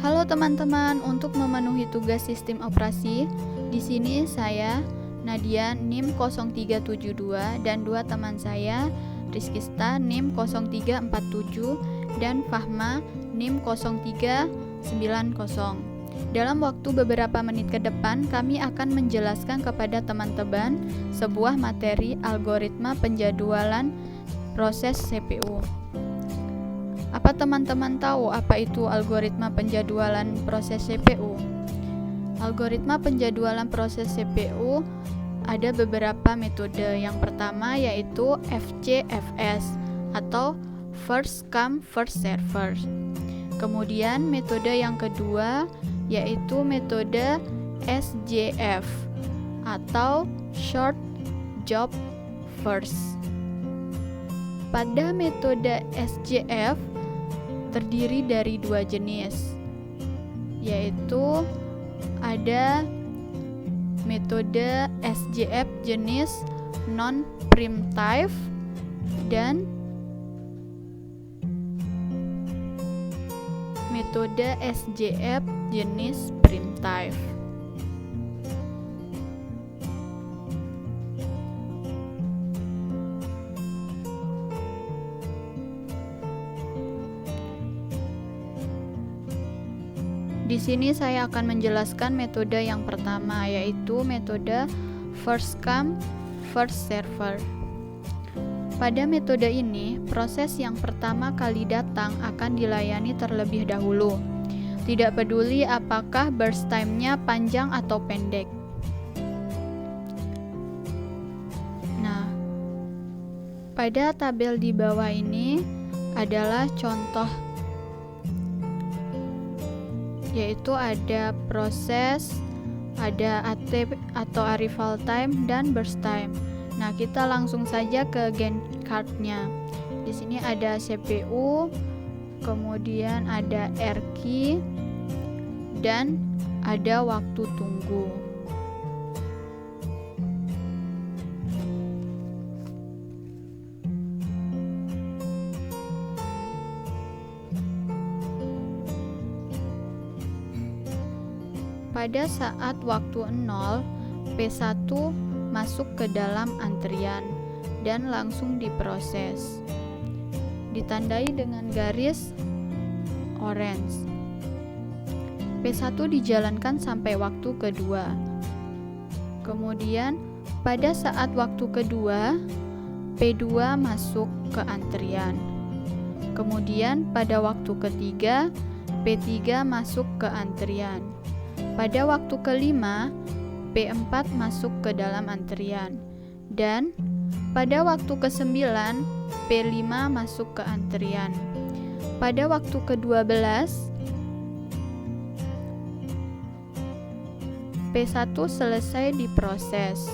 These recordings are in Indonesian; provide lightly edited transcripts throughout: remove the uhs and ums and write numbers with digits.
Halo teman-teman, untuk memenuhi tugas sistem operasi, di sini saya Nadia NIM 0372 dan dua teman saya Rizkista NIM 0347 dan Fahma NIM 0390. Dalam waktu beberapa menit ke depan, kami akan menjelaskan kepada teman-teman sebuah materi algoritma penjadwalan proses CPU. Apa teman-teman tahu apa itu algoritma penjadwalan proses CPU? Algoritma penjadwalan proses CPU ada beberapa metode. Yang pertama yaitu FCFS atau First Come First Serve. Kemudian metode yang kedua yaitu metode SJF atau Short Job First. Pada metode SJF terdiri dari dua jenis, yaitu ada metode SJF jenis non-primitive dan metode SJF jenis primitive. Di sini saya akan menjelaskan metode yang pertama, yaitu metode First Come First Serve. Pada metode ini, proses yang pertama kali datang akan dilayani terlebih dahulu, tidak peduli apakah burst time-nya panjang atau pendek. Nah, pada tabel di bawah ini adalah contoh, yaitu ada proses, ada AT atau arrival time dan burst time. Nah, kita langsung saja ke Gantt chart-nya. Di sini ada CPU, kemudian ada R-key dan ada waktu tunggu. Pada saat waktu 0, P1 masuk ke dalam antrian dan langsung diproses. Ditandai dengan garis orange. P1 dijalankan sampai waktu kedua. Kemudian pada saat waktu kedua, P2 masuk ke antrian. Kemudian pada waktu ketiga, P3 masuk ke antrian. Pada waktu kelima, P4 masuk ke dalam antrian. Dan pada waktu ke-9, P5 masuk ke antrian. Pada waktu ke-12, P1 selesai diproses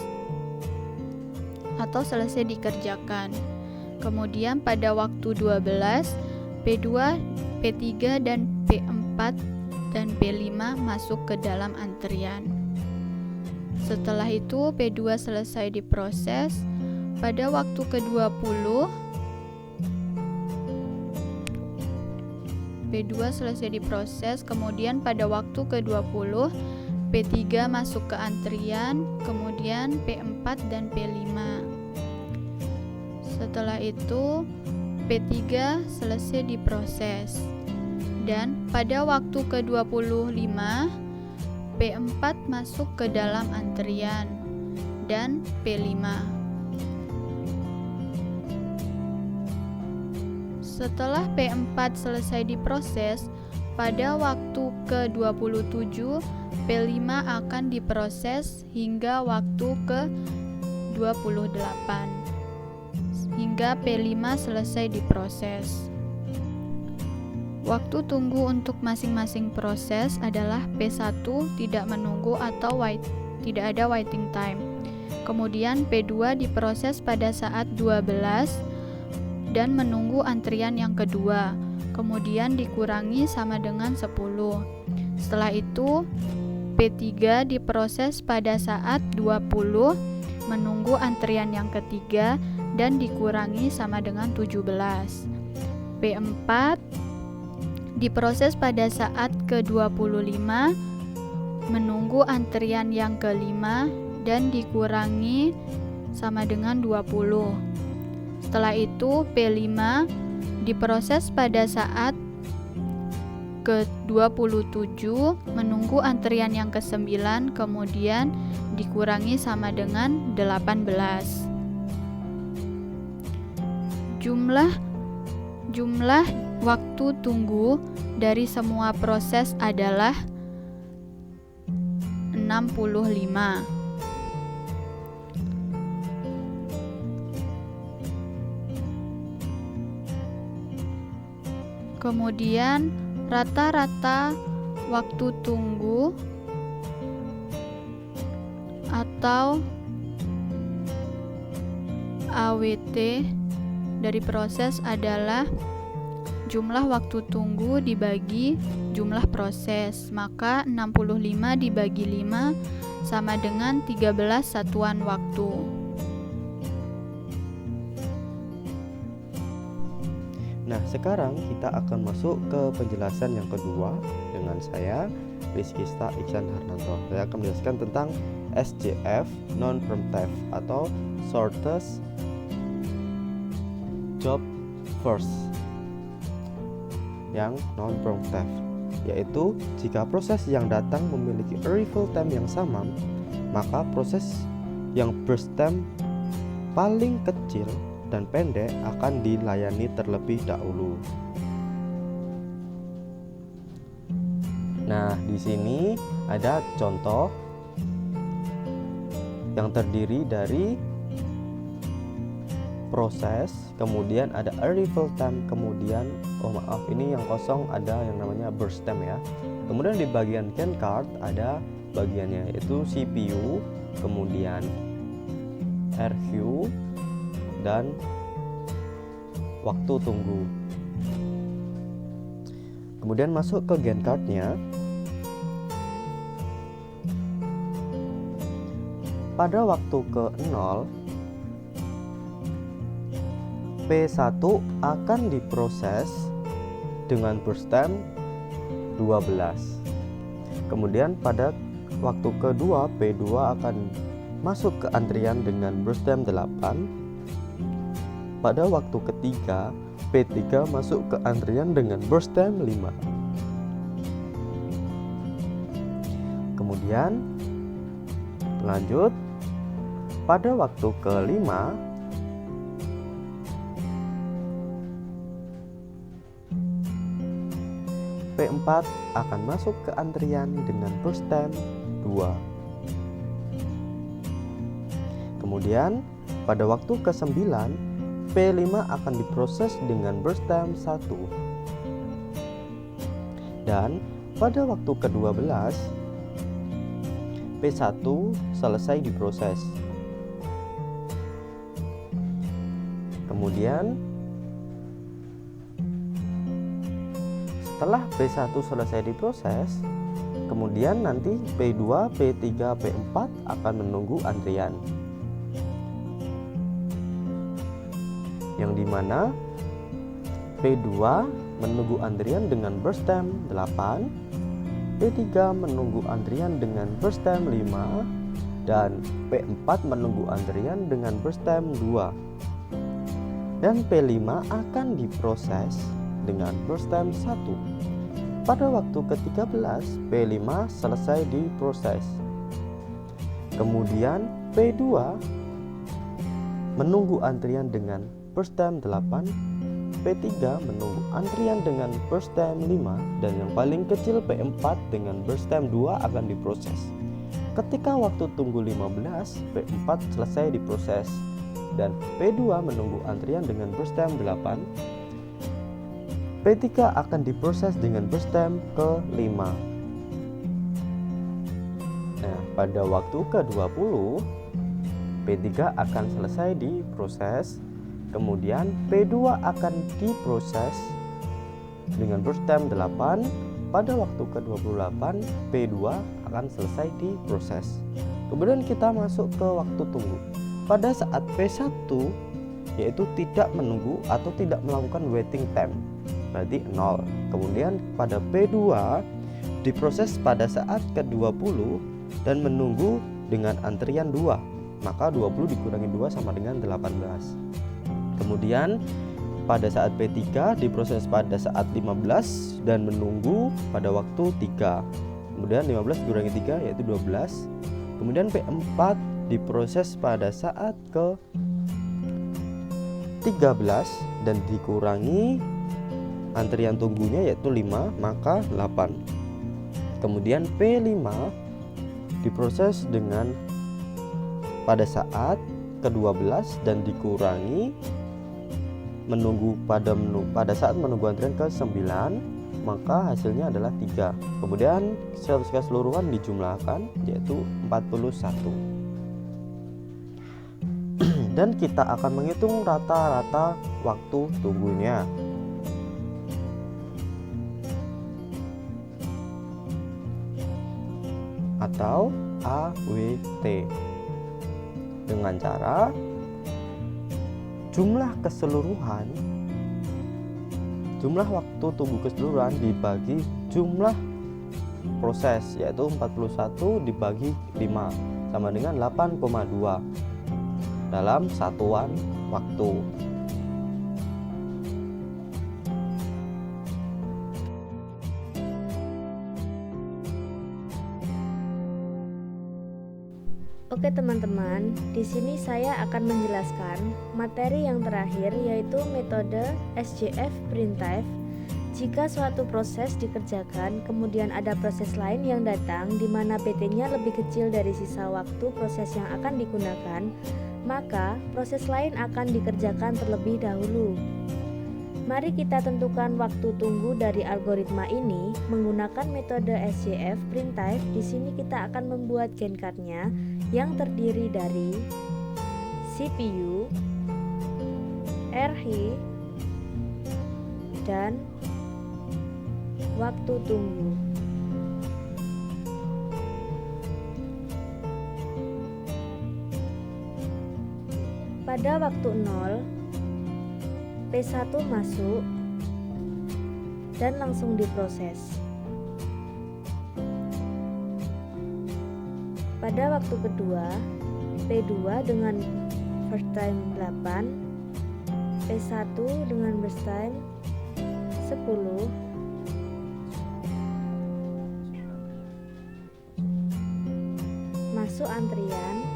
atau selesai dikerjakan. Kemudian pada waktu 12, P2, P3, dan P4 dan P5 masuk ke dalam antrian. Setelah itu P2 selesai diproses. Pada waktu ke-20, P2 selesai diproses. Kemudian pada waktu ke-20, P3 masuk ke antrian, kemudian P4 dan P5. Setelah itu P3 selesai diproses. Dan pada waktu ke-25, P4 masuk ke dalam antrian dan P5. Setelah P4 selesai diproses, pada waktu ke-27, P5 akan diproses hingga waktu ke-28, hingga P5 selesai diproses. Waktu tunggu untuk masing-masing proses adalah P1 tidak menunggu atau tidak ada waiting time. Kemudian P2 diproses pada saat 12 dan menunggu antrian yang kedua. Kemudian dikurangi sama dengan 10. Setelah itu P3 diproses pada saat 20, menunggu antrian yang ketiga dan dikurangi sama dengan 17. P4 diproses pada saat ke-25, menunggu antrian yang ke-5 dan dikurangi sama dengan 20. Setelah itu P5 diproses pada saat ke-27, menunggu antrian yang ke-9, kemudian dikurangi sama dengan 18. Jumlah waktu tunggu dari semua proses adalah 65. Kemudian rata-rata waktu tunggu atau AWT dari proses adalah jumlah waktu tunggu dibagi jumlah proses. Maka 65 dibagi 5 sama dengan 13 satuan waktu. Nah, sekarang kita akan masuk ke penjelasan yang kedua dengan saya, Rizkista Iksan Harnanto. Saya akan menjelaskan tentang SJF non-preemptive atau shortest job first yang non-preemptive, yaitu jika proses yang datang memiliki arrival time yang sama, maka proses yang burst time paling kecil dan pendek akan dilayani terlebih dahulu. Nah, di sini ada contoh yang terdiri dari proses, kemudian ada arrival time, kemudian ini yang kosong ada yang namanya burst time ya. Kemudian di bagian can card ada bagiannya yaitu CPU, kemudian RQ dan waktu tunggu. Kemudian masuk ke Gantt chart-nya. Pada waktu ke-0, P1 akan diproses dengan burst time 12. Kemudian pada waktu kedua P2 akan masuk ke antrian dengan burst time 8. Pada waktu ketiga, P3 masuk ke antrian dengan burst time 5. Kemudian lanjut, pada waktu kelima, P4 akan masuk ke antrian dengan burst time 2. Kemudian pada waktu ke-9, P5 akan diproses dengan burst time 1. Dan pada waktu ke-12, P1 selesai diproses. Kemudian setelah P1 selesai diproses, kemudian nanti P2, P3, P4 akan menunggu antrian, yang dimana P2 menunggu antrian dengan burst time 8, P3 menunggu antrian dengan burst time 5, dan P4 menunggu antrian dengan burst time 2. Dan P5 akan diproses dengan burst time 1. Pada waktu ke-13, P5 selesai diproses. Kemudian P2 menunggu antrian dengan burst time 8, P3 menunggu antrian dengan burst time 5, dan yang paling kecil P4 dengan burst time 2 akan diproses. Ketika waktu tunggu 15, P4 selesai diproses dan P2 menunggu antrian dengan burst time 8, P3 akan diproses dengan burst time ke-5. Nah, pada waktu ke-20, P3 akan selesai diproses. Kemudian P2 akan diproses dengan burst time 8. Pada waktu ke-28, P2 akan selesai diproses. Kemudian kita masuk ke waktu tunggu. Pada saat P1 yaitu tidak menunggu atau tidak melakukan waiting time. berarti 0. Kemudian pada P2 diproses pada saat ke-20 dan menunggu dengan antrian 2, maka 20 dikurangi 2 sama dengan 18. Kemudian pada saat P3 diproses pada saat 15 dan menunggu pada waktu 3. Kemudian 15 dikurangi 3 yaitu 12. Kemudian P4 diproses pada saat ke-13 dan dikurangi antrian tunggunya yaitu 5, maka 8. Kemudian P5 diproses dengan pada saat ke-12 dan dikurangi pada saat menunggu antrian ke-9, maka hasilnya adalah 3. Kemudian secara keseluruhan dijumlahkan yaitu 41. Dan kita akan menghitung rata-rata waktu tunggunya. Atau AWT dengan cara jumlah waktu tunggu keseluruhan dibagi jumlah proses, yaitu 41 dibagi 5 sama dengan 8,2 dalam satuan waktu. Oke teman-teman, di sini saya akan menjelaskan materi yang terakhir, yaitu metode SJF printf. Jika suatu proses dikerjakan, kemudian ada proses lain yang datang di mana PT-nya lebih kecil dari sisa waktu proses yang akan digunakan, maka proses lain akan dikerjakan terlebih dahulu. Mari kita tentukan waktu tunggu dari algoritma ini menggunakan metode SJF printf. Di sini kita akan membuat gen card-nya yang terdiri dari CPU, RH, dan waktu tunggu. Pada waktu 0, P1 masuk dan langsung diproses. Pada waktu kedua, P2 dengan first time 8, P1 dengan burst time 10, masuk antrian,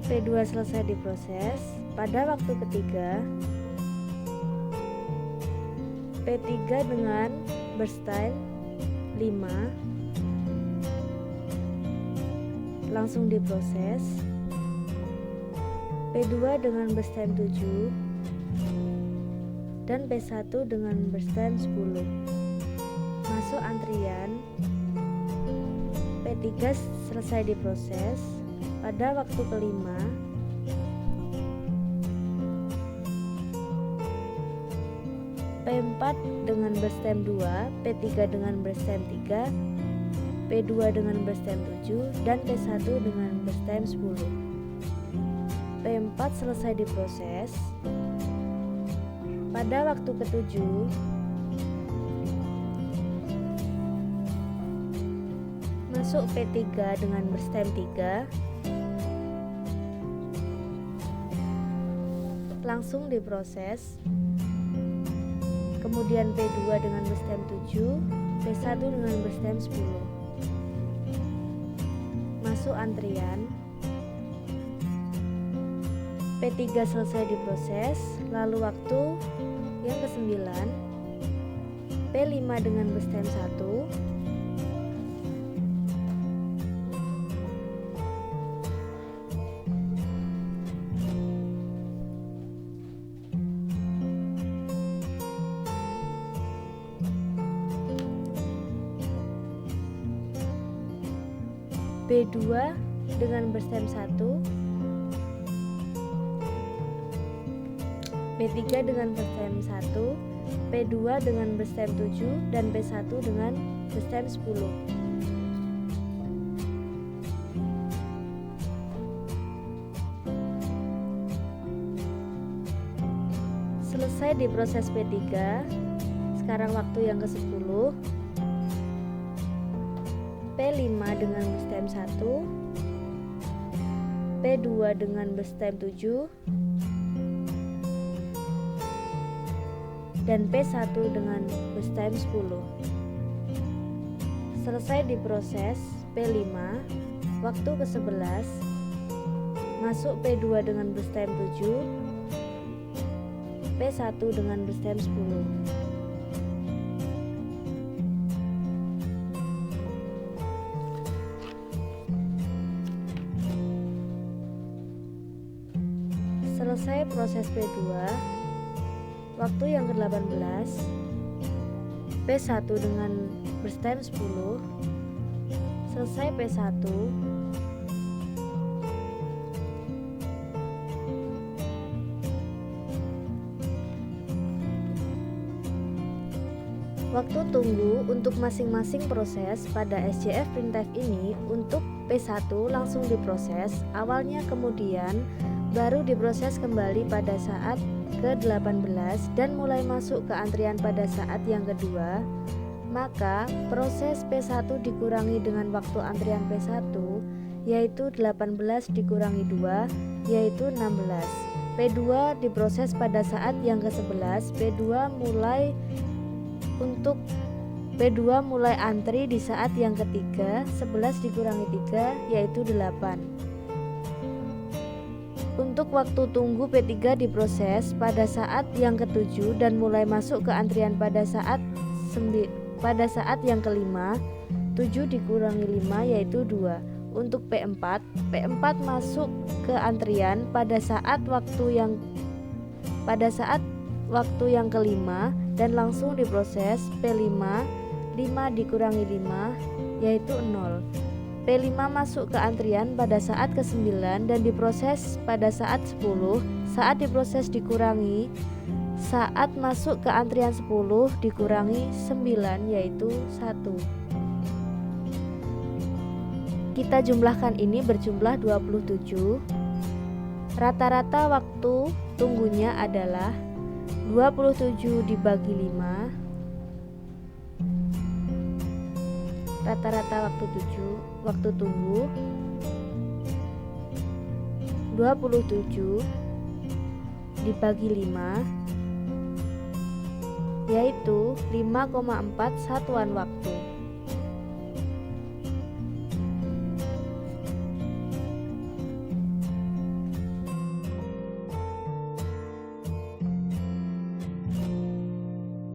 P2 selesai diproses. Pada waktu ketiga, P3 dengan burst time 5 langsung diproses. P2 dengan burst time 7 dan P1 dengan burst time 10 masuk antrian. P3 selesai diproses. Pada waktu kelima, P4 dengan burst time 2, P3 dengan burst time 3, P2 dengan burst time 7, dan P1 dengan burst time 10. P4 selesai diproses. Pada waktu ketujuh, masuk P3 dengan burst time 3, langsung diproses. Kemudian P2 dengan burst time 7, P1 dengan burst time 10 masuk antrian. P3 selesai diproses. Lalu waktu yang ke-9, P5 dengan burst time 1, P2 dengan burst time 1, P3 dengan burst time 1, P2 dengan burst time 7, dan P1 dengan burst time 10. Selesai di proses P3. Sekarang waktu yang ke-10. P5 dengan berstem 1, P2 dengan berstem 7, dan P1 dengan berstem 10. Selesai diproses P5, waktu ke-11, masuk P2 dengan berstem 7, P1 dengan berstem 10. Selesai proses P2, waktu yang ke-18, P1 dengan berstem 10, selesai P1, waktu tunggu untuk masing-masing proses pada SJF printf ini. Untuk P1 langsung diproses awalnya, kemudian baru diproses kembali pada saat ke-18 dan mulai masuk ke antrian pada saat yang kedua, maka proses P1 dikurangi dengan waktu antrian P1, yaitu 18 dikurangi 2, yaitu 16. P2 diproses pada saat yang ke-11. P2 mulai antri di saat yang ketiga. 11 dikurangi 3, yaitu 8. Untuk waktu tunggu P3 diproses pada saat yang ke-7 dan mulai masuk ke antrian pada saat yang ke-5. 7 dikurangi 5, yaitu 2. Untuk P4 masuk ke antrian pada saat waktu yang ke-5 dan langsung diproses P5. 5 dikurangi 5, yaitu 0. P5 masuk ke antrian pada saat ke-9 dan diproses pada saat 10. Saat diproses dikurangi, saat masuk ke antrian 10 dikurangi 9, yaitu 1. Kita jumlahkan, ini berjumlah 27. Rata-rata waktu tunggunya adalah 27 dibagi 5. Rata-rata waktu tunggu 27 dibagi 5, yaitu 5,4 satuan waktu.